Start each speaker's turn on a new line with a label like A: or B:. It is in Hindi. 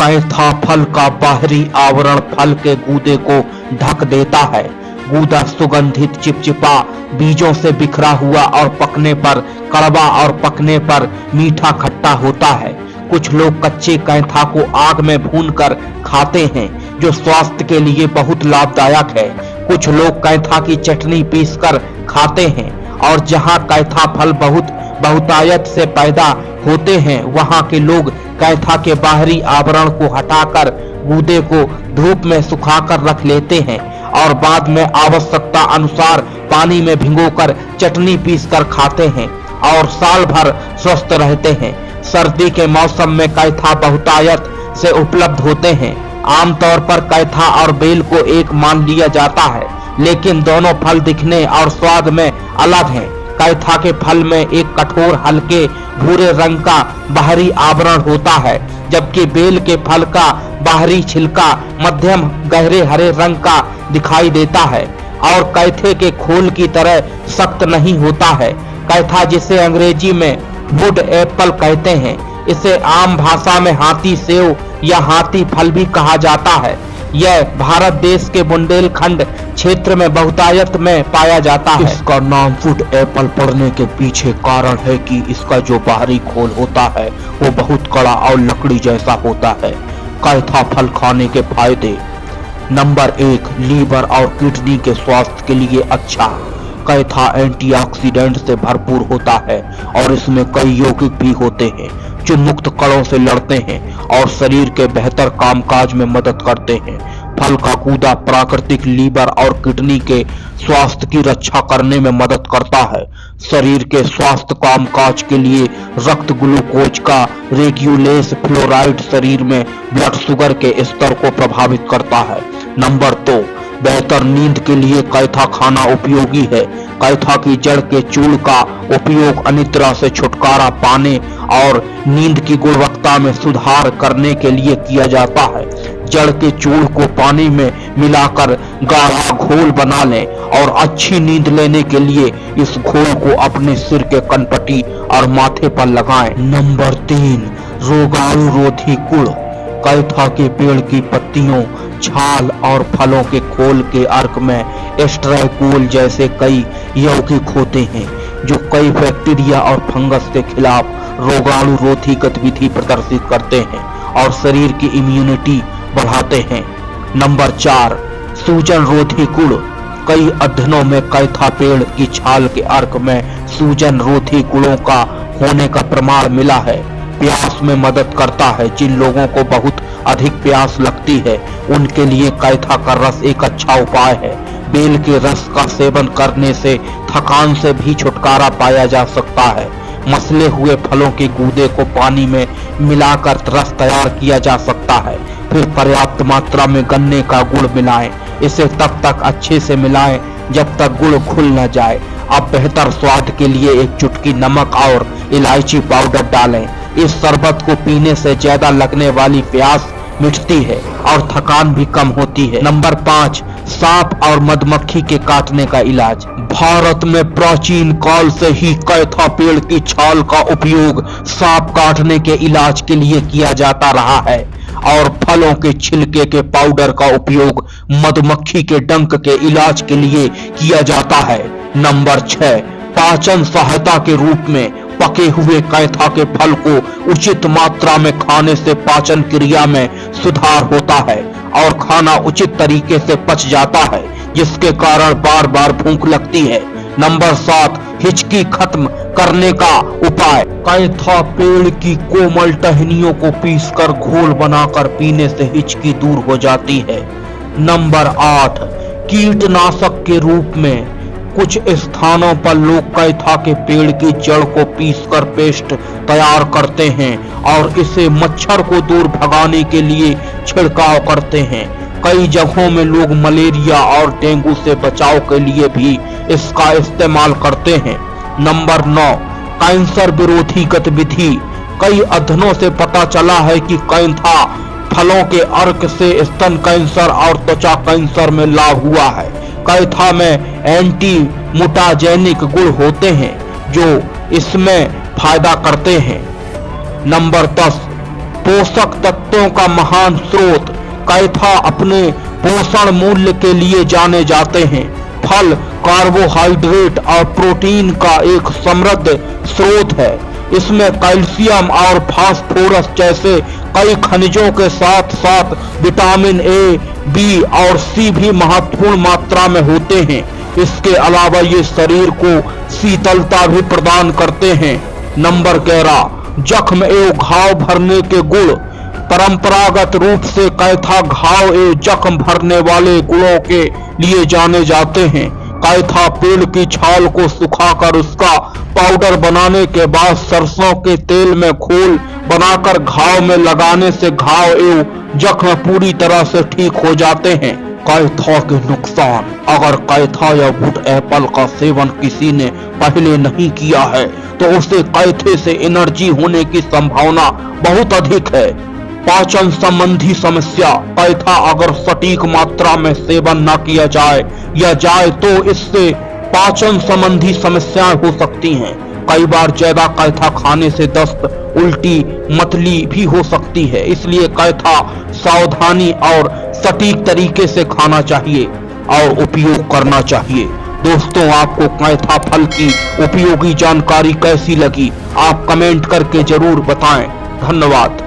A: कैथा फल का बाहरी आवरण फल के गूदे को ढक देता है। गूदा सुगंधित चिपचिपा बीजों से बिखरा हुआ और पकने पर कड़वा और पकने पर मीठा खट्टा होता है। कुछ लोग कच्चे कैथा को आग में भूनकर खाते हैं जो स्वास्थ्य के लिए बहुत लाभदायक है। कुछ लोग कैथा की चटनी पीसकर खाते हैं और जहां कैथा फल बहुतायत से पैदा होते हैं वहां के लोग कैथा के बाहरी आवरण को हटाकर गूदे को धूप में सुखाकर रख लेते हैं और बाद में आवश्यकता अनुसार पानी में भिगोकर चटनी पीसकर खाते हैं और साल भर स्वस्थ रहते हैं। सर्दी के मौसम में कैथा बहुतायत से उपलब्ध होते हैं। आमतौर पर कैथा और बेल को एक मान लिया जाता है, लेकिन दोनों फल दिखने और स्वाद में अलग हैं। कैथा के फल में एक कठोर हल्के भूरे रंग का बाहरी आवरण होता है, जबकि बेल के फल का बाहरी छिलका मध्यम गहरे हरे रंग का दिखाई देता है और कैथे के खोल की तरह सख्त नहीं होता है। कैथा, जिसे अंग्रेजी में वुड एप्पल कहते हैं, इसे आम भाषा में हाथी सेव या हाथी फल भी कहा जाता है। यह भारत देश के बुंदेलखंड क्षेत्र में बहुतायत में पाया जाता है। इसका नाम वुड एप्पल पड़ने के पीछे कारण है कि इसका जो बाहरी खोल होता है वो बहुत कड़ा और लकड़ी जैसा होता है। कैथा फल खाने के फायदे। नंबर 1, लीवर और किडनी के स्वास्थ्य के लिए अच्छा। कैथा एंटीऑक्सीडेंट से भरपूर होता है और इसमें कई यौगिक भी होते हैं जो मुक्त कणों से लड़ते हैं और शरीर के बेहतर कामकाज में मदद करते हैं। फल का गूदा प्राकृतिक लीवर और किडनी के स्वास्थ्य की रक्षा करने में मदद करता है। शरीर के स्वास्थ्य कामकाज के लिए रक्त ग्लूकोज का रेगुलेस फ्लोराइड शरीर में ब्लड शुगर के स्तर को प्रभावित करता है। नंबर 2, बेहतर नींद के लिए कैथा खाना उपयोगी है। कैथा की जड़ के चूर्ण का उपयोग अनिद्रा से छुटकारा पाने और नींद की गुणवत्ता में सुधार करने के लिए किया जाता है। जड़ के चूर्ण को पानी में मिलाकर गाढ़ा घोल बना लें और अच्छी नींद लेने के लिए इस घोल को अपने सिर के कनपटी और माथे पर लगाएं। नंबर 3, रोगाणुरोधी गुण। कैथा के पेड़ की पत्तियों, छाल और फलों के खोल के अर्क में एस्ट्राइकोल जैसे कई यौगिक होते हैं जो कई बैक्टीरिया और फंगस के खिलाफ रोगाणुरोधी गतिविधि प्रदर्शित करते हैं और शरीर की इम्यूनिटी बढ़ाते हैं। नंबर 4, सूजन रोधी गुण। कई अध्ययनों में कैथा पेड़ की छाल के अर्क में सूजन रोधी गुणों का होने का प्रमाण मिला है। प्यास में मदद करता है। जिन लोगों को बहुत अधिक प्यास लगती है उनके लिए कैथा का रस एक अच्छा उपाय है। बेल के रस का सेवन करने से थकान से भी छुटकारा पाया जा सकता है। मसले हुए फलों के गूदे को पानी में मिलाकर रस तैयार किया जा सकता है। फिर पर्याप्त मात्रा में गन्ने का गुड़ मिलाएं। इसे तब तक अच्छे से मिलाएं जब तक गुड़ घुल न जाए। अब बेहतर स्वाद के लिए एक चुटकी नमक और इलायची पाउडर डालें। इस शरबत को पीने से ज्यादा लगने वाली प्यास मिटती है और थकान भी कम होती है। नंबर 5, सांप और मधुमक्खी के काटने का इलाज। भारत में प्राचीन काल से ही कैथा पेड़ की छाल का उपयोग सांप काटने के इलाज के लिए किया जाता रहा है और फलों के छिलके के पाउडर का उपयोग मधुमक्खी के डंक के इलाज के लिए किया जाता है। नंबर 6, पाचन सहायता के रूप में पके हुए कैथा के फल को उचित मात्रा में खाने से पाचन क्रिया में सुधार होता है और खाना उचित तरीके से पच जाता है, जिसके कारण बार बार भूख लगती है। नंबर 7, हिचकी खत्म करने का उपाय। कैथा पेड़ की कोमल टहनियों को पीसकर घोल बनाकर पीने से हिचकी दूर हो जाती है। नंबर 8, कीटनाशक के रूप में कुछ स्थानों पर लोग कैथा के पेड़ की जड़ को पीसकर पेस्ट तैयार करते हैं और इसे मच्छर को दूर भगाने के लिए छिड़काव करते हैं। कई जगहों में लोग मलेरिया और डेंगू से बचाव के लिए भी इसका इस्तेमाल करते हैं। नंबर 9, कैंसर विरोधी गतिविधि। कई अध्ययनों से पता चला है कि कैथा फलों के अर्क से स्तन कैंसर और त्वचा कैंसर में लाभ हुआ है। कैथा में एंटी मुटाजेनिक गुण होते हैं जो इसमें फायदा करते हैं। नंबर 10, पोषक तत्वों का महान स्रोत। कैथा अपने पोषण मूल्य के लिए जाने जाते हैं। फल कार्बोहाइड्रेट और प्रोटीन का एक समृद्ध स्रोत है। इसमें कैल्शियम और फास्फोरस जैसे कई खनिजों के साथ साथ विटामिन ए, बी और सी भी महत्वपूर्ण मात्रा में होते हैं। इसके अलावा ये शरीर को शीतलता भी प्रदान करते हैं। नंबर 11, जख्म एवं घाव भरने के गुण। परंपरागत रूप से कैथा घाव एवं जख्म भरने वाले गुणों के लिए जाने जाते हैं। कैथा पेड़ की छाल को सुखाकर उसका पाउडर बनाने के बाद सरसों के तेल में घोल बनाकर घाव में लगाने से घाव एवं जख्म पूरी तरह से ठीक हो जाते हैं। कैथा के नुकसान। अगर कैथा या वुड एप्पल का सेवन किसी ने पहले नहीं किया है तो उसे कैथे से एनर्जी होने की संभावना बहुत अधिक है। पाचन संबंधी समस्या। कैथा अगर सटीक मात्रा में सेवन न किया जाए तो इससे पाचन संबंधी समस्याएं हो सकती हैं। कई बार ज्यादा कैथा खाने से दस्त, उल्टी, मतली भी हो सकती है। इसलिए कैथा सावधानी और सटीक तरीके से खाना चाहिए और उपयोग करना चाहिए। दोस्तों, आपको कैथा फल की उपयोगी जानकारी कैसी लगी? आप कमेंट करके जरूर बताएं। धन्यवाद।